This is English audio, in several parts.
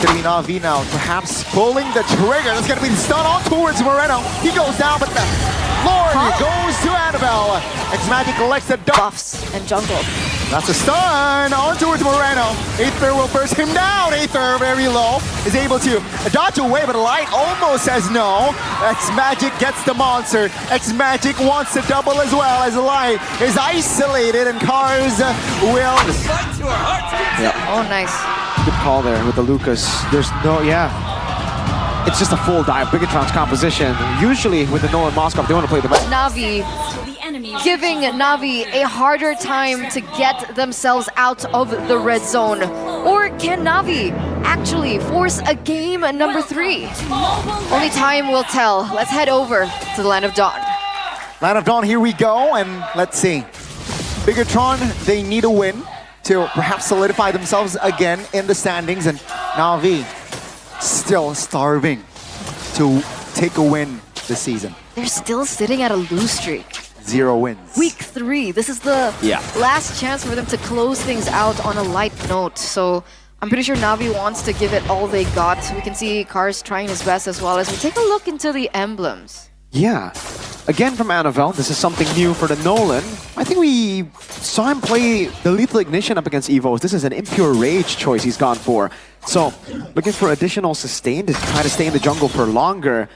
Gonna be NAVI now, perhaps pulling the trigger. That's gonna be the stun on towards Moreno. He goes down, but the Lord goes to Annabelle. X-Magic collects the buffs and jungle. That's a stun on towards Moreno. Aether will burst him down. Aether very low, is able to dodge away, but Light almost says no. X-Magic gets the monster. X-Magic wants to double as well as Light is isolated and Cars will... Yeah. Oh, nice. Good call there with the Lucas. There's no, it's just a full dive. Bigetron's composition. Usually with the Nolan Moskov, they want to play the NAVI giving NAVI a harder time to get themselves out of the red zone. Or can NAVI actually force a game number 3? Only time will tell. Let's head over to the Land of Dawn. Land of Dawn, here we go, and let's see. Bigetron, they need a win to perhaps solidify themselves again in the standings, and NAVI still starving to take a win this season. They're still sitting at a lose streak. 0 wins. Week 3, this is the last chance for them to close things out on a light note. So I'm pretty sure NAVI wants to give it all they got. We can see Cars trying his best as well as we take a look into the emblems. Yeah. Again from Annabelle, this is something new for the Nolan. I think we saw him play the Lethal Ignition up against Evos. This is an Impure Rage choice he's gone for. So, looking for additional sustain to try to stay in the jungle for longer.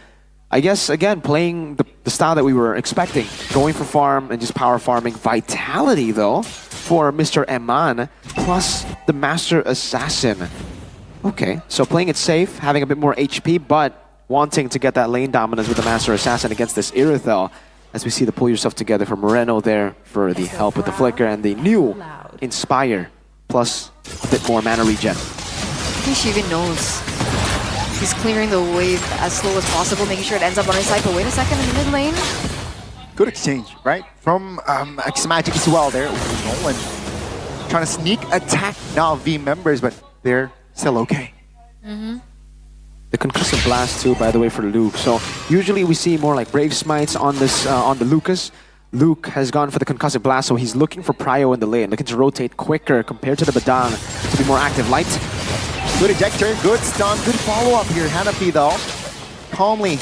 I guess, again, playing the style that we were expecting. Going for farm and just power farming. Vitality, though, for Mr. Eman, plus the Master Assassin. Okay, so playing it safe, having a bit more HP, but wanting to get that lane dominance with the Master Assassin against this Irithel. As we see the pull yourself together for Moreno there for the help with the flicker and the new Inspire, plus a bit more mana regen. I think she even knows. He's clearing the wave as slow as possible, making sure it ends up on his side. But wait a second, in the mid lane. Good exchange, right? From X-Magic as well there. Nolan trying to sneak attack NAVI members, but they're still okay. The Concussive Blast too, by the way, for Luke. So usually we see more like Brave Smites on this on the Lucas. Luke has gone for the Concussive Blast, so he's looking for Prio in the lane, looking to rotate quicker compared to the Badang to be more active. Light. Good ejector, good stun, good follow-up here. Hanafi, though, calmly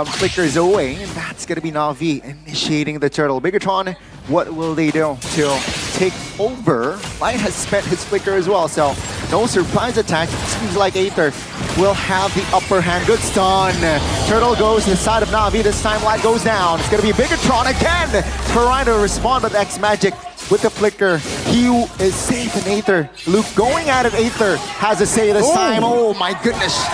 flickers away, and that's going to be NAVI initiating the turtle. Bigetron, what will they do to take over? Light has spent his flicker as well, so no surprise attack. Seems like Aether will have the upper hand. Good stun. Turtle goes to the side of NAVI. This time Light goes down. It's going to be Bigetron again. Trying to respond, but X-Magic with the flicker. He is safe in Aether. Luke going at it. Aether has a say this time. Oh my goodness.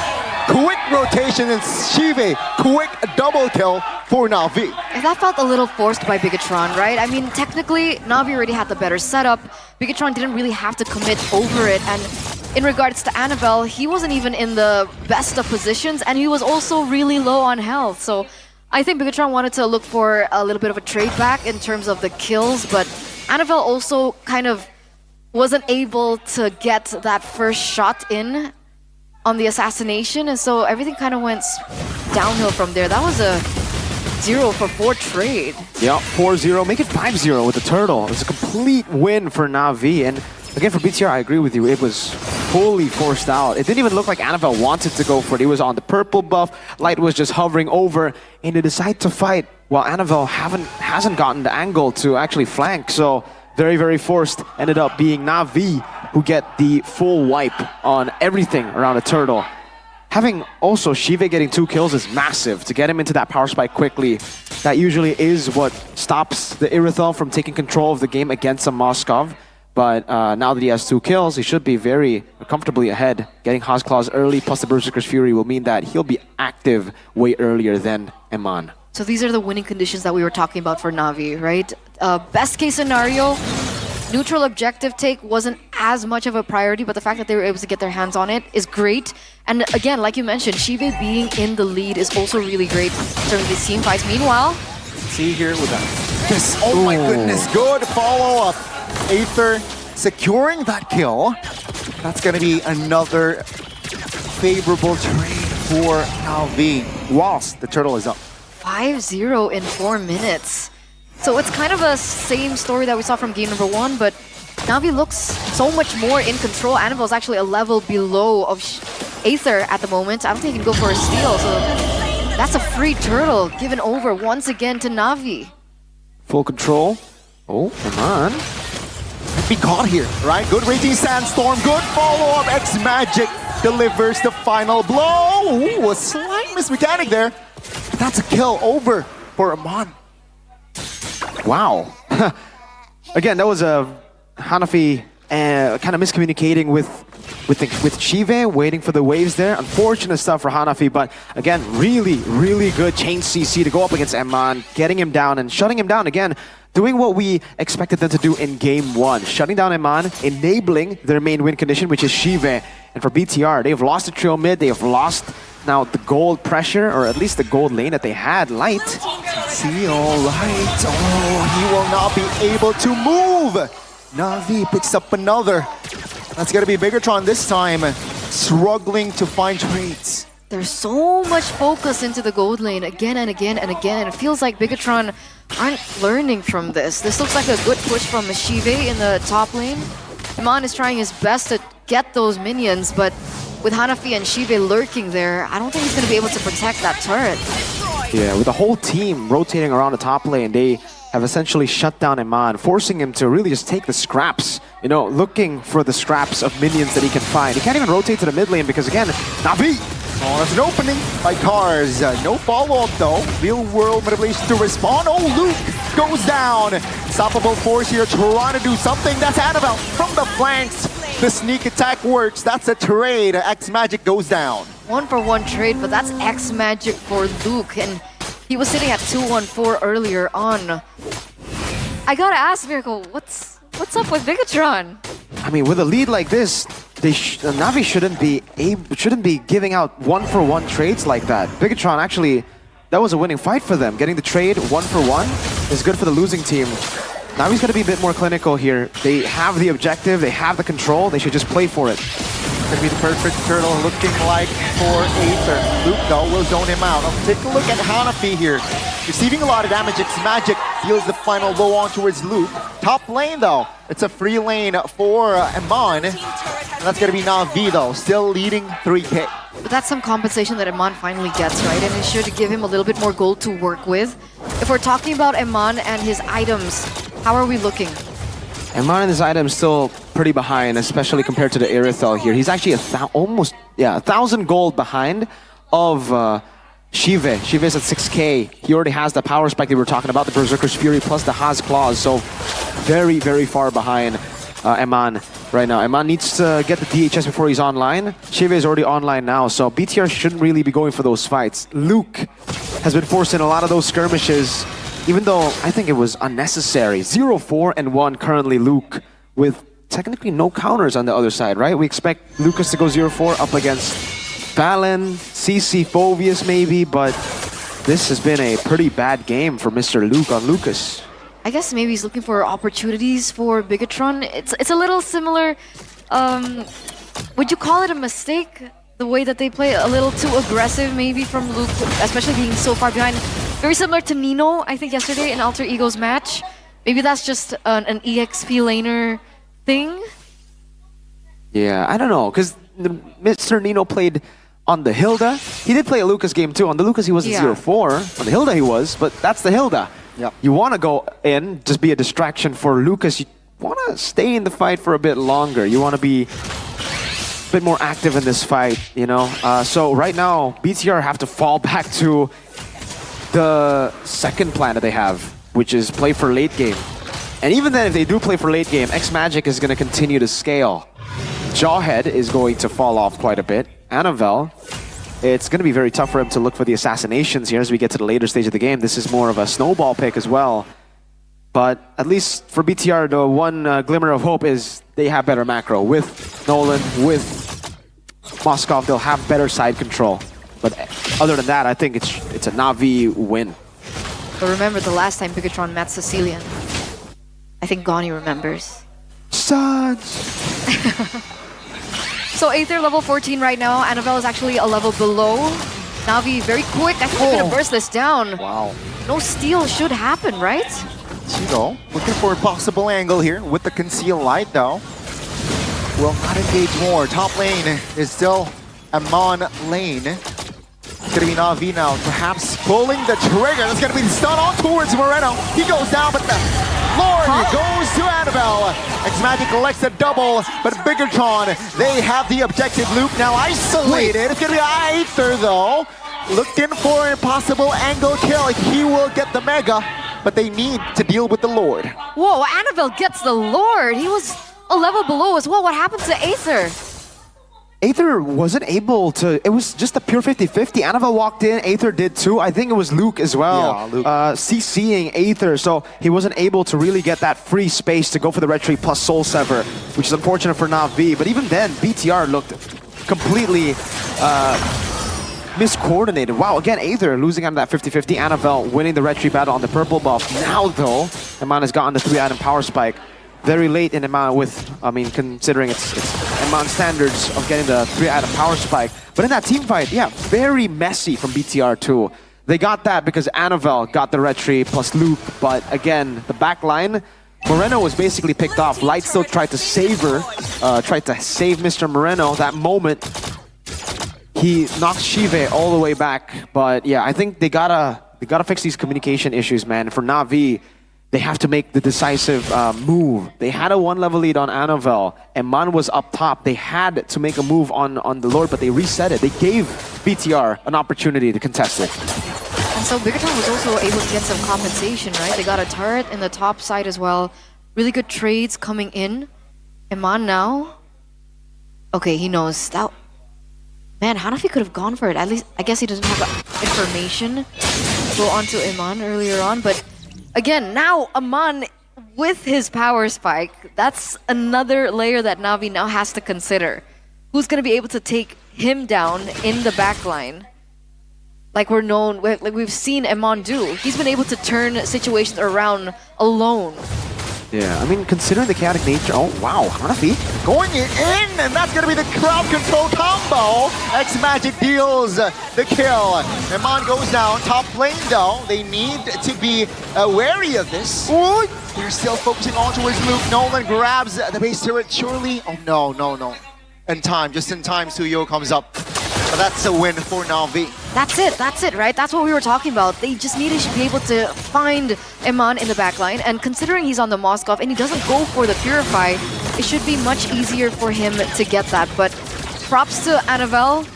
Quick rotation and Shive. Quick double kill for NAVI. That felt a little forced by Bigetron, right? I mean, technically, NAVI already had the better setup. Bigetron didn't really have to commit over it. And in regards to Annabelle, he wasn't even in the best of positions, and he was also really low on health. So I think Bigetron wanted to look for a little bit of a trade back in terms of the kills, but Annabelle also kind of wasn't able to get that first shot in on the assassination, and so everything kind of went downhill from there. That was a 0-for-4 trade. Yeah, 4-0, make it 5-0 with the turtle. It's a complete win for NAVI, and again for BTR, I agree with you. It was fully forced out. It didn't even look like Annabelle wanted to go for it. He was on the purple buff. Light was just hovering over, and they decide to fight while Annabelle hasn't gotten the angle to actually flank. So very, very forced. Ended up being NAVI who get the full wipe on everything around the turtle. Having also Shive getting 2 kills is massive. To get him into that power spike quickly, that usually is what stops the Irithel from taking control of the game against a Moskov. But now that he has 2 kills, he should be very comfortably ahead. Getting Haas Claws early plus the Berserker's Fury will mean that he'll be active way earlier than Eman. So these are the winning conditions that we were talking about for NAVI, right? Best case scenario, neutral objective take wasn't as much of a priority, but the fact that they were able to get their hands on it is great. And again, like you mentioned, Shive being in the lead is also really great in terms of these team fights. Meanwhile, see here with that. Yes, oh my goodness, good follow-up. Aether securing that kill. That's going to be another favorable trade for NAVI. Whilst the turtle is up. 5-0 in 4 minutes. So it's kind of a same story that we saw from game number 1, but NAVI looks so much more in control. Annabelle's actually a level below of Aether at the moment. I don't think he can go for a steal, so that's a free turtle given over once again to Navi. Full control. Oh, come on. Be caught here, right? Good Raging Sandstorm, good follow-up. X-Magic delivers the final blow. Ooh, a slight mismechanic there. But that's a kill over for Amon. Wow. Again, that was a Hanafi kind of miscommunicating with Chive, waiting for the waves there. Unfortunate stuff for Hanafi, but again, really good chain CC to go up against Amon, getting him down and shutting him down again. Doing what we expected them to do in game one. Shutting down Amon, enabling their main win condition, which is Chive. And for BTR, they've lost the trio mid, they have lost now the gold pressure, or at least the gold lane that they had, Light. See, all right. Oh, he will not be able to move. Navi picks up another. That's gonna be Bigetron this time, struggling to find trades. There's so much focus into the gold lane again and again and again. It feels like Bigetron aren't learning from this. This looks like a good push from Chive in the top lane. Amon is trying his best to get those minions, but with Hanafi and Chive lurking there, I don't think he's going to be able to protect that turret. Yeah, with the whole team rotating around the top lane, they have essentially shut down Amon, forcing him to really just take the scraps, you know, looking for the scraps of minions that he can find. He can't even rotate to the mid lane because, again, Navi! Oh, that's an opening by Cars. No follow-up though. Real world manipulation to respond. Oh, Luke goes down. Stoppable force here trying to do something. That's Annabelle from the flanks. The sneak attack works. That's a trade. X-Magic goes down. 1-for-1 trade, but that's X-Magic for Luke. And he was sitting at 2-1-4 earlier on. I gotta ask, Miracle, what's up with Bigetron? I mean, with a lead like this, Navi shouldn't be giving out 1-for-1 trades like that. Bigetron actually, that was a winning fight for them. Getting the trade 1-for-1 is good for the losing team. Navi's got to be a bit more clinical here. They have the objective, they have the control, they should just play for it. Could be the perfect turtle looking like for Aether. Luke though will zone him out. Take a look at Hanafi here. Receiving a lot of damage. X-Magic deals the final blow on towards Luke. Top lane though, it's a free lane for Amon. And that's gonna be Navi though, still leading 3K. But that's some compensation that Amon finally gets, right? And it should give him a little bit more gold to work with. If we're talking about Amon and his items, how are we looking? Amon and his items still pretty behind, especially compared to the Irithel here. He's actually almost 1,000 gold behind of Chive. Chive's at 6K. He already has the power spike that we were talking about, the Berserker's Fury plus the Haz Claws. So very far behind Amon right now. Amon needs to get the DHS before he's online. Chive is already online now, so BTR shouldn't really be going for those fights. Luke has been forced in a lot of those skirmishes, even though I think it was unnecessary. 0-4-1 currently Luke, with technically no counters on the other side, right? We expect Lucas to go 0-4 up against Fallon, CC Phovius maybe, but this has been a pretty bad game for Mr. Luke on Lucas. I guess maybe he's looking for opportunities for Bigetron. It's a little similar. Would you call it a mistake? The way that they play, a little too aggressive maybe from Luke, especially being so far behind. Very similar to Nino, I think, yesterday in Alter Ego's match. Maybe that's just an EXP laner thing? Yeah, I don't know, because Mr. Nino played on the Hilda. He did play a Lucas game too. On the Lucas, he wasn't 0-4. On the Hilda, he was, but that's the Hilda. Yep. You want to go in, just be a distraction for Lucas. You want to stay in the fight for a bit longer. You want to be a bit more active in this fight, you know? So right now, BTR have to fall back to the second plan that they have, which is play for late game. And even then, if they do play for late game, X-Magic is going to continue to scale. Jawhead is going to fall off quite a bit. Annabelle, it's going to be very tough for him to look for the assassinations here as we get to the later stage of the game. This is more of a snowball pick as well. But at least for BTR, the one glimmer of hope is they have better macro. With Nolan, with Moskov, they'll have better side control. But other than that, I think it's a Navi win. But remember the last time Bigetron met Sicilian? I think Goni remembers. Such. So Aether level 14 right now. Annabelle is actually a level below. Navi very quick. I think we're gonna burst this down. Wow. No steal should happen, right? Chigo looking for a possible angle here with the conceal light though. Will not engage more. Top lane is still Amon lane. It's gonna be Navi now, perhaps pulling the trigger. That's gonna be the stun on towards Moreno. He goes down, but the Lord goes to Annabelle. X-Magic collects the double, but Bigetron, they have the objective. Luke now isolated. It's gonna be Aether though. Looking for a possible angle kill. He will get the Mega, but they need to deal with the Lord. Whoa, Annabelle gets the Lord. He was a level below as well. What happened to Aether? Aether wasn't able to, it was just a pure 50-50. Annabelle walked in, Aether did too. I think it was Luke as well, Yeah, Luke. CCing Aether, so he wasn't able to really get that free space to go for the retreat plus Soul Sever, which is unfortunate for NAVI. But even then, BTR looked completely miscoordinated. Wow, again, Aether losing on that 50-50. Annabelle winning the retreat battle on the purple buff. Now though, Eman has gotten the 3-item power spike. Very late in Eman with, I mean, considering it's Eman standards of getting the 3-item power spike. But in that team fight, yeah, very messy from BTR too. They got that because Annabelle got the retreat plus Luke, but again, the back line, Moreno was basically picked off. Light still tried to save her, tried to save Mr. Moreno. That moment, he knocked Shive all the way back. But yeah, I think they gotta fix these communication issues, man. For Navi, they have to make the decisive move. They had a 1-level lead on Annabelle, and Man was up top. They had to make a move on the Lord, but they reset it. They gave BTR an opportunity to contest it. And so Bigetron was also able to get some compensation, right? They got a turret in the top side as well. Really good trades coming in. Eman now. Okay, he knows that. Man, Hanafi could have gone for it. At least, I guess he doesn't have the information to go on to Eman earlier on. But again, now Eman with his power spike, that's another layer that Navi now has to consider. Who's going to be able to take him down in the backline? Like we've seen Eman do. He's been able to turn situations around alone. Yeah, I mean, considering the chaotic nature, oh wow, Hanafi Going in, and that's gonna be the crowd control combo. X-Magic deals the kill. Eman goes down, top lane though. They need to be wary of this. Ooh, they're still focusing on towards Luke. Nolan grabs the base turret, surely. Oh no. In time, just in time, Suyo comes up. But that's a win for Navi. That's it, right? That's what we were talking about. They just needed to be able to find Eman in the backline, and considering he's on the Moskov and he doesn't go for the Purify, it should be much easier for him to get that. But props to Annabelle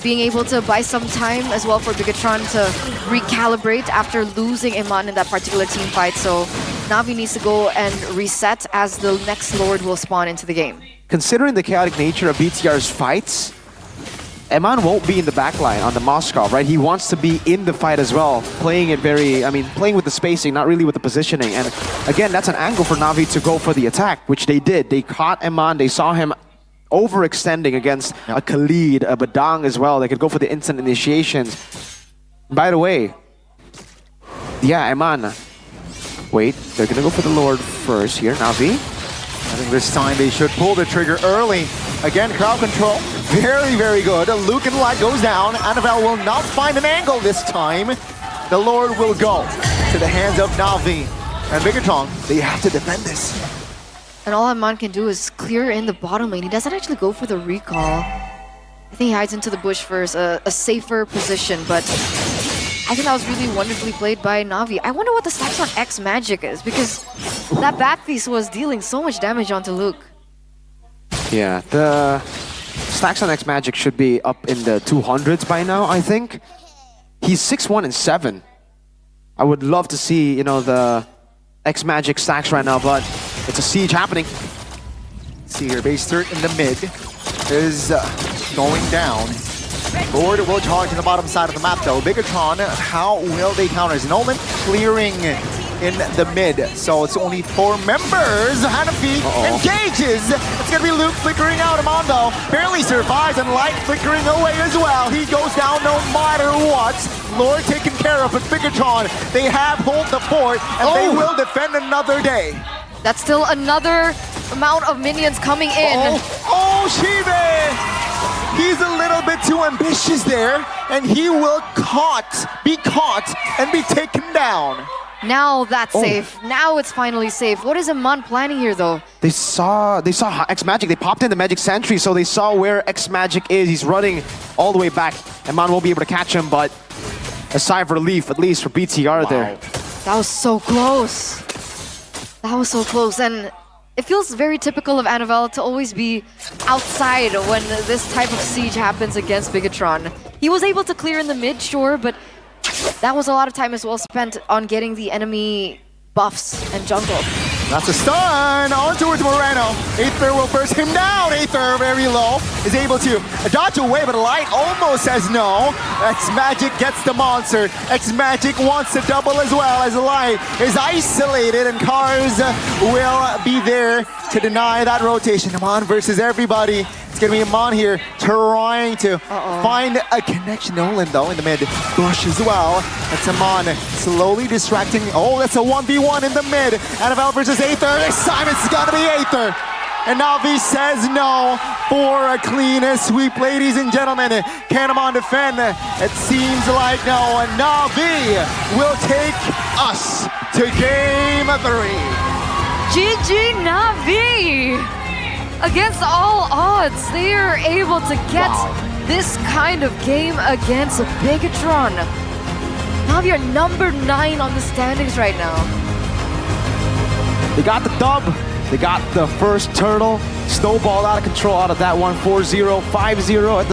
being able to buy some time as well for Bigetron to recalibrate after losing Eman in that particular team fight. So Navi needs to go and reset as the next Lord will spawn into the game. Considering the chaotic nature of BTR's fights, Eman won't be in the backline on the Moskov, right? He wants to be in the fight as well, playing it playing with the spacing, not really with the positioning. And again, that's an angle for Navi to go for the attack, which they did. They caught Eman, they saw him overextending against a Khalid, a Badang as well. They could go for the instant initiations. By the way, yeah, Eman. Wait, they're gonna go for the Lord first here, Navi. I think this time they should pull the trigger early. Again, crowd control, very good. Luke and Light goes down. Annabelle will not find an angle this time. The Lord will go to the hands of Navi. And Bigetron, they have to defend this. And all Eman can do is clear in the bottom lane. He doesn't actually go for the recall. I think he hides into the bush first, a safer position, but I think that was really wonderfully played by Navi. I wonder what the stacks on X-Magic is, because that back piece was dealing so much damage onto Luke. Yeah, the stacks on X-Magic should be up in the 200s by now, I think. He's 6-1 and 7. I would love to see, you know, the X-Magic stacks right now, but it's a siege happening. See here, base third in the mid is going down. Lord will charge in the bottom side of the map though. Bigetron, how will they counter? Nolan clearing in the mid. So it's only 4 members. Hanafi engages. It's gonna be Luke flickering out. Eman though barely survives, and Light flickering away as well. He goes down no matter what. Lord taken care of, but Bigetron, they have hold the fort, and they will defend another day. That's still another amount of minions coming in. Shive! He's a little bit too ambitious there, and he will be caught, and be taken down. Now that's safe. Now it's finally safe. What is Iman planning here, though? They saw X Magic. They popped in the Magic Sentry, so they saw where X Magic is. He's running all the way back. Iman won't be able to catch him, but a sigh of relief, at least for BTR there. That was so close. That was so close, and it feels very typical of Annabelle to always be outside when this type of siege happens against Bigetron. He was able to clear in the mid, sure, but that was a lot of time as well spent on getting the enemy buffs and jungle. That's a stun on towards Moreno. Aether will burst him down. Aether very low, is able to dodge away, but Light almost says no. X Magic gets the monster. X Magic wants to double as well as Light is isolated, and Cars will be there to deny that rotation. Iman versus everybody. It's gonna be Iman here trying to find a connection. Nolan though in the mid bush as well. That's Iman slowly distracting. Oh, that's a 1v1 in the mid. Annabelle versus Aether. This time it's gotta be Aether. And Navi says no for a clean sweep, ladies and gentlemen. Can Iman defend? It seems like no. And Navi will take us to game 3. GG Navi! Against all odds, they are able to get this kind of game against Bigetron. Navi are number 9 on the standings right now. They got the dub. They got the first turtle. Snowball out of control out of that one. 4-0, 5-0 at the